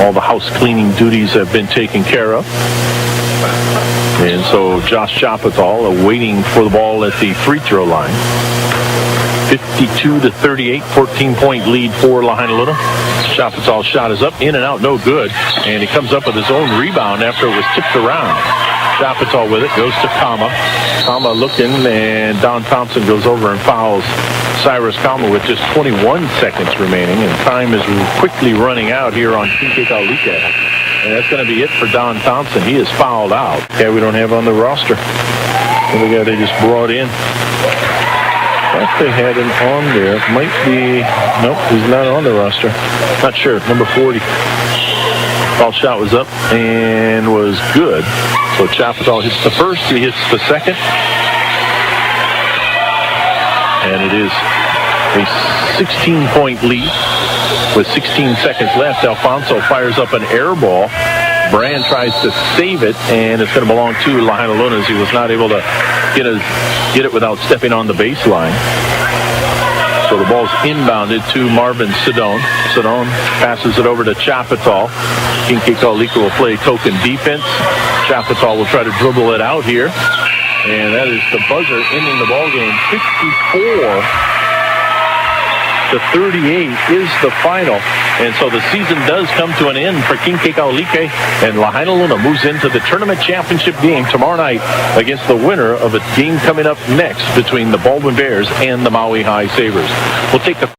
All the house cleaning duties have been taken care of. And so Josh Chapatol waiting for the ball at the free throw line. 52-38, 14-point lead for Lahaina Luna. Chapatol's shot is up, in and out, no good. And he comes up with his own rebound after it was tipped around. Chapatol with it, goes to Kama. Kama looking, and Don Thompson goes over and fouls Cyrus Kama with just 21 seconds remaining. And time is quickly running out here on Kinkekalike. And that's going to be it for Don Thompson. He is fouled out. Okay, we don't have on the roster. The guy they just brought in. I thought they had him on there. Might be... Nope, he's not on the roster. Not sure. Number 40. Foul shot was up and was good. So Chapatol hits the first. He hits the second. And it is a 16-point lead with 16 seconds left. Alfonso fires up an air ball. Brand tries to save it, and it's going to belong to Lahaina Luna as he was not able to get it without stepping on the baseline. So the ball's inbounded to Marvin Sedon. Sedon passes it over to Chapatol. Kinkekalike will play token defense. Chapatol will try to dribble it out here. And that is the buzzer ending the ballgame. 54-38 is the final. And so the season does come to an end for Kinkekalike, and Lahaina Luna moves into the tournament championship game tomorrow night against the winner of a game coming up next between the Baldwin Bears and the Maui High Sabres. We'll take the